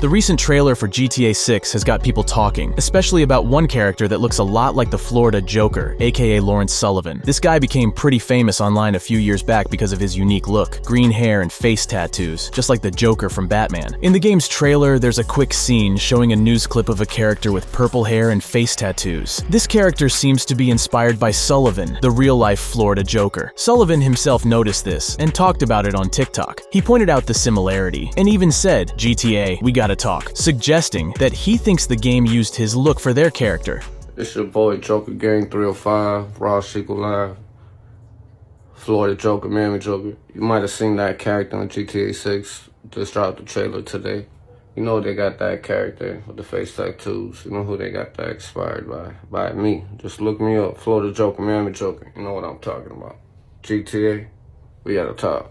The recent trailer for GTA 6 has got people talking, especially about one character that looks a lot like the Florida Joker, aka Lawrence Sullivan. This guy became pretty famous online a few years back because of his unique look, green hair and face tattoos, just like the Joker from Batman. In the game's trailer, there's a quick scene showing a news clip of a character with purple hair and face tattoos. This character seems to be inspired by Sullivan, the real-life Florida Joker. Sullivan himself noticed this and talked about it on TikTok. He pointed out the similarity and even said, "GTA, we gotta talk," suggesting that he thinks the game used his look for their character. It's your boy Joker Gang 305, Raw Sequel Live, Florida Joker, Miami Joker. You might have seen that character on GTA 6, just dropped the trailer today. You know they got that character with the face tattoos. You know who they got that inspired by? By me. Just look me up, Florida Joker, Miami Joker. You know what I'm talking about. GTA, we gotta talk.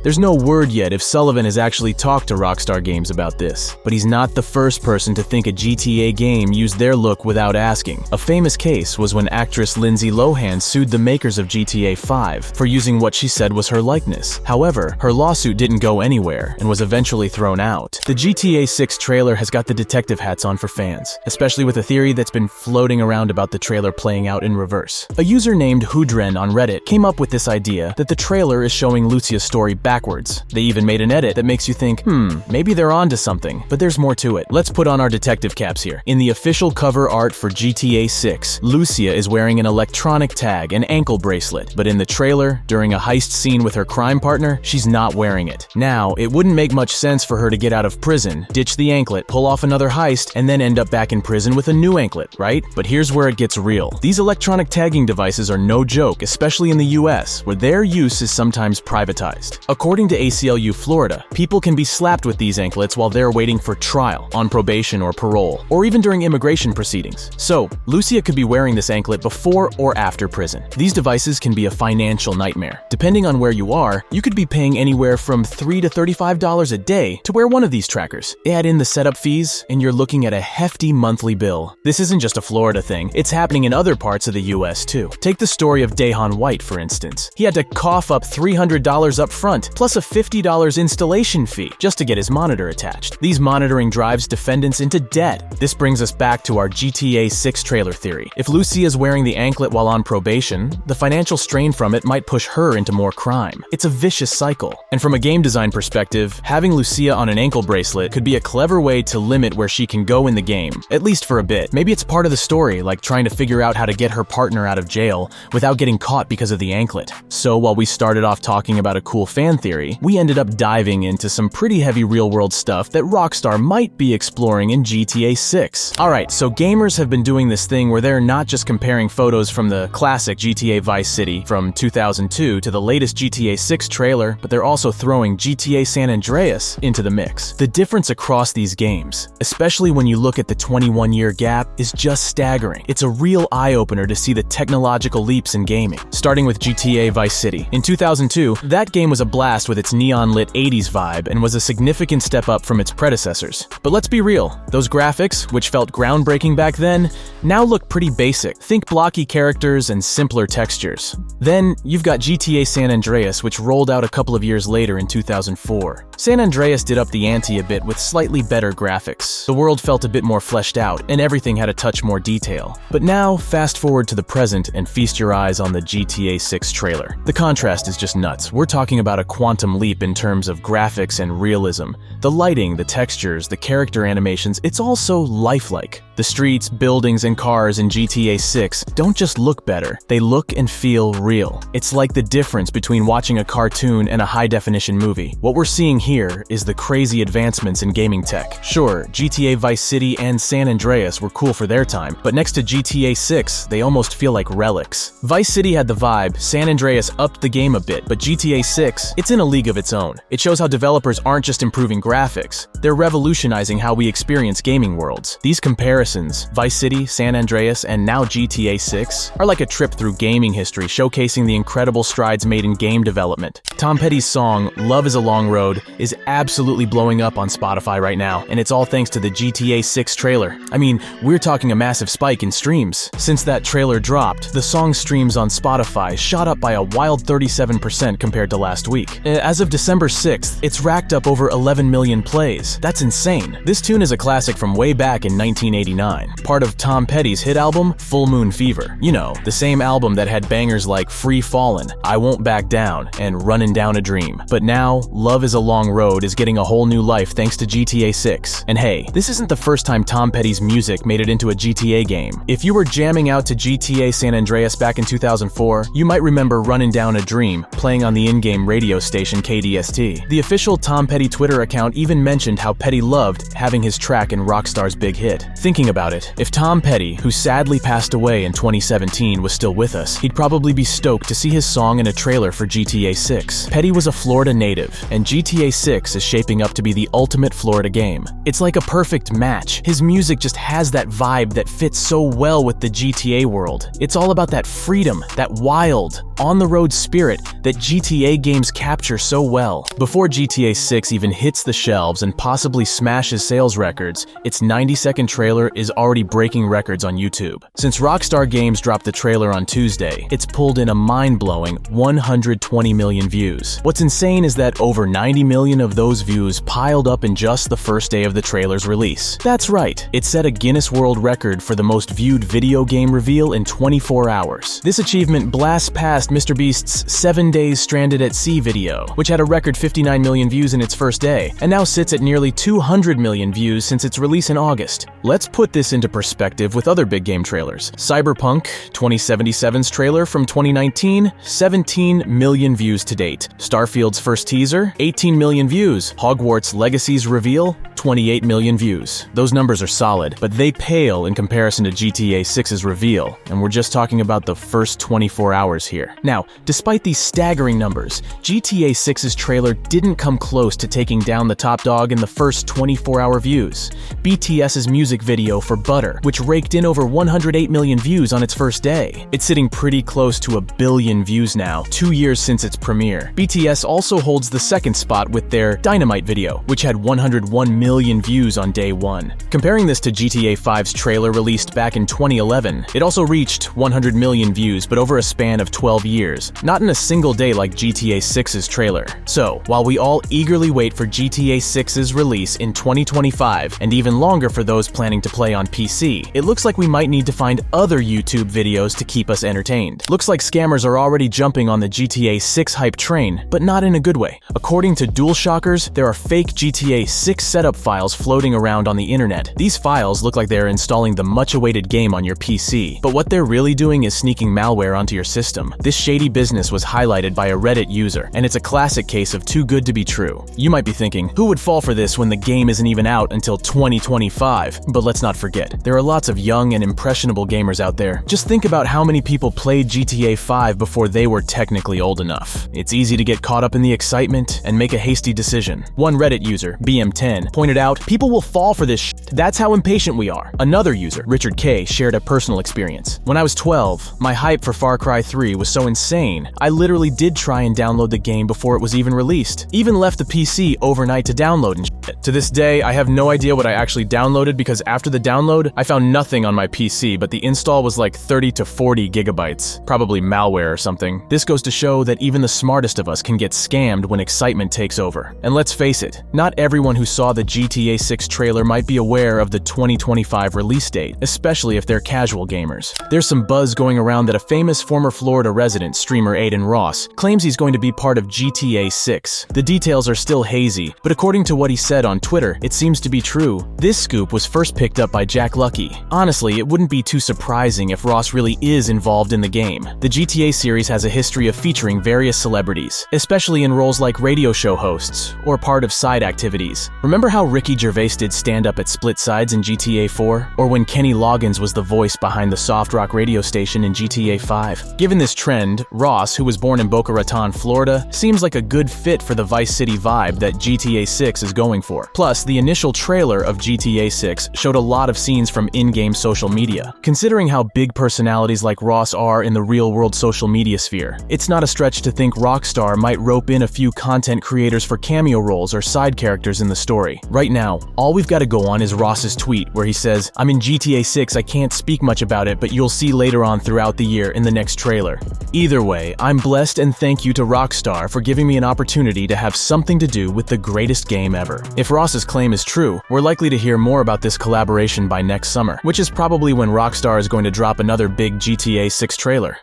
There's no word yet if Sullivan has actually talked to Rockstar Games about this, but he's not the first person to think a GTA game used their look without asking. A famous case was when actress Lindsay Lohan sued the makers of GTA 5 for using what she said was her likeness. However, her lawsuit didn't go anywhere and was eventually thrown out. The GTA 6 trailer has got the detective hats on for fans, especially with a theory that's been floating around about the trailer playing out in reverse. A user named Hoodren on Reddit came up with this idea that the trailer is showing Lucia's story backwards. They even made an edit that makes you think, maybe they're onto something, but there's more to it. Let's put on our detective caps here. In the official cover art for GTA 6, Lucia is wearing an electronic tag and ankle bracelet, but in the trailer, during a heist scene with her crime partner, she's not wearing it. Now, it wouldn't make much sense for her to get out of prison, ditch the anklet, pull off another heist, and then end up back in prison with a new anklet, right? But here's where it gets real. These electronic tagging devices are no joke, especially in the US, where their use is sometimes privatized. According to ACLU Florida, people can be slapped with these anklets while they're waiting for trial, on probation or parole, or even during immigration proceedings. So, Lucia could be wearing this anklet before or after prison. These devices can be a financial nightmare. Depending on where you are, you could be paying anywhere from $3 to $35 a day to wear one of these trackers. Add in the setup fees, and you're looking at a hefty monthly bill. This isn't just a Florida thing, it's happening in other parts of the US too. Take the story of Dahan White, for instance. He had to cough up $300 up front, plus a $50 installation fee just to get his monitor attached. These monitoring drives defendants into debt. This brings us back to our GTA 6 trailer theory. If Lucia is wearing the anklet while on probation, the financial strain from it might push her into more crime. It's a vicious cycle. And from a game design perspective, having Lucia on an ankle bracelet could be a clever way to limit where she can go in the game, at least for a bit. Maybe it's part of the story, like trying to figure out how to get her partner out of jail without getting caught because of the anklet. So while we started off talking about a cool fan theory, we ended up diving into some pretty heavy real-world stuff that Rockstar might be exploring in GTA 6. Alright, so gamers have been doing this thing where they're not just comparing photos from the classic GTA Vice City from 2002 to the latest GTA 6 trailer, but they're also throwing GTA San Andreas into the mix. The difference across these games, especially when you look at the 21-year gap, is just staggering. It's a real eye-opener to see the technological leaps in gaming. Starting with GTA Vice City. In 2002, that game was a blast with its neon-lit 80s vibe and was a significant step up from its predecessors. But let's be real, those graphics, which felt groundbreaking back then, now look pretty basic. Think blocky characters and simpler textures. Then, you've got GTA San Andreas, which rolled out a couple of years later in 2004. San Andreas did up the ante a bit with slightly better graphics. The world felt a bit more fleshed out, and everything had a touch more detail. But now, fast forward to the present and feast your eyes on the GTA 6 trailer. The contrast is just nuts. We're talking about a quantum leap in terms of graphics and realism. The lighting, the textures, the character animations, it's all so lifelike. The streets, buildings, and cars in GTA 6 don't just look better, they look and feel real. It's like the difference between watching a cartoon and a high-definition movie. What we're seeing here is the crazy advancements in gaming tech. Sure, GTA Vice City and San Andreas were cool for their time, but next to GTA 6, they almost feel like relics. Vice City had the vibe, San Andreas upped the game a bit, but GTA 6, it's in a league of its own. It shows how developers aren't just improving graphics, they're revolutionizing how we experience gaming worlds. These comparisons comparisons, Vice City, San Andreas, and now GTA 6 are like a trip through gaming history, showcasing the incredible strides made in game development. Tom Petty's song, Love is a Long Road, is absolutely blowing up on Spotify right now, and it's all thanks to the GTA 6 trailer. I mean, we're talking a massive spike in streams. Since that trailer dropped, the song's streams on Spotify shot up by a wild 37% compared to last week. As of December 6th, it's racked up over 11 million plays. That's insane. This tune is a classic from way back in 1989, part of Tom Petty's hit album, Full Moon Fever. You know, the same album that had bangers like Free Fallin', I Won't Back Down, and Runnin' Down a Dream. But now, Love is a Long Road is getting a whole new life thanks to GTA 6. And hey, this isn't the first time Tom Petty's music made it into a GTA game. If you were jamming out to GTA San Andreas back in 2004, you might remember Runnin' Down a Dream playing on the in-game radio station KDST. The official Tom Petty Twitter account even mentioned how Petty loved having his track in Rockstar's big hit. Thinking about it, if Tom Petty, who sadly passed away in 2017, was still with us, he'd probably be stoked to see his song in a trailer for GTA 6. Petty was a Florida native, and GTA 6 is shaping up to be the ultimate Florida game. It's like a perfect match. His music just has that vibe that fits so well with the GTA world. It's all about that freedom, that wild, on-the-road spirit that GTA games capture so well. Before GTA 6 even hits the shelves and possibly smashes sales records, its 90-second trailer is already breaking records on YouTube. Since Rockstar Games dropped the trailer on Tuesday, it's pulled in a mind-blowing 120 million views. What's insane is that over 90 million of those views piled up in just the first day of the trailer's release. That's right, it set a Guinness World Record for the most viewed video game reveal in 24 hours. This achievement blasts past MrBeast's 7 Days Stranded at Sea video, which had a record 59 million views in its first day, and now sits at nearly 200 million views since its release in August. Let's put this into perspective with other big game trailers. Cyberpunk 2077's trailer from 2019, 17 million views to date. Starfield's first teaser, 18 million views. Hogwarts Legacy's reveal, 28 million views. Those numbers are solid, but they pale in comparison to GTA 6's reveal, and we're just talking about the first 24 hours here. Now, despite these staggering numbers, GTA 6's trailer didn't come close to taking down the top dog in the first 24-hour views. BTS's music video for Butter, which raked in over 108 million views on its first day. It's sitting pretty close to 1 billion views now, 2 years since its premiere. BTS also holds the second spot with their Dynamite video, which had 101 million views on day one. Comparing this to GTA 5's trailer released back in 2011, it also reached 100 million views, but over a span of 12 years, not in a single day like GTA 6's trailer. So, while we all eagerly wait for GTA 6's release in 2025, and even longer for those planning to play on PC, it looks like we might need to find other YouTube videos to keep us entertained. Looks like scammers are already jumping on the GTA 6 hype train, but not in a good way. According to DualShockers, there are fake GTA 6 setup files floating around on the internet. These files look like they're installing the much-awaited game on your PC, but what they're really doing is sneaking malware onto your system. This shady business was highlighted by a Reddit user, and it's a classic case of too good to be true. You might be thinking, who would fall for this when the game isn't even out until 2025? But let's not forget, there are lots of young and impressionable gamers out there. Just think about how many people played GTA 5 before they were technically old enough. It's easy to get caught up in the excitement and make a hasty decision. One Reddit user, BM10, pointed out, people will fall for this shit. That's how impatient we are. Another user, Richard K, shared a personal experience. When I was 12, my hype for Far Cry 3 was so insane, I literally did try and download the game before it was even released. Even left the PC overnight to download and shit. To this day, I have no idea what I actually downloaded because after the download, I found nothing on my PC, but the install was like 30 to 40 gigabytes. Probably malware or something. This goes to show that even the smartest of us can get scammed when excitement takes over. And let's face it, not everyone who saw the GTA 6 trailer might be aware of the 2025 release date, especially if they're casual gamers. There's some buzz going around that a famous former Florida resident, streamer Aiden Ross, claims he's going to be part of GTA 6. The details are still hazy, but according to what he said on Twitter, it seems to be true. This scoop was first picked up by Jack Lucky. Honestly, it wouldn't be too surprising if Ross really is involved in the game. The GTA series has a history of featuring various celebrities, especially in roles like radio show hosts or part of side activities. Remember how Ricky Gervais did stand-up at Split Sides in GTA 4? Or when Kenny Loggins was the voice behind the soft rock radio station in GTA 5? Given this trend, Ross, who was born in Boca Raton, Florida, seems like a good fit for the Vice City vibe that GTA 6 is going for. Plus, the initial trailer of GTA 6 showed a lot of scenes from in-game social media. Considering how big personalities like Ross are in the real-world social media sphere, it's not a stretch to think Rockstar might rope in a few content creators for cameo roles or side characters in the story. Right now, all we've got to go on is Ross's tweet where he says, "I'm in GTA 6, I can't speak much about it, but you'll see later on throughout the year in the next trailer." Either way, I'm blessed and thank you to Rockstar for giving me an opportunity to have something to do with the greatest game ever. If Ross's claim is true, we're likely to hear more about this collaboration by next summer, which is probably when Rockstar is going to drop another big GTA 6 trailer.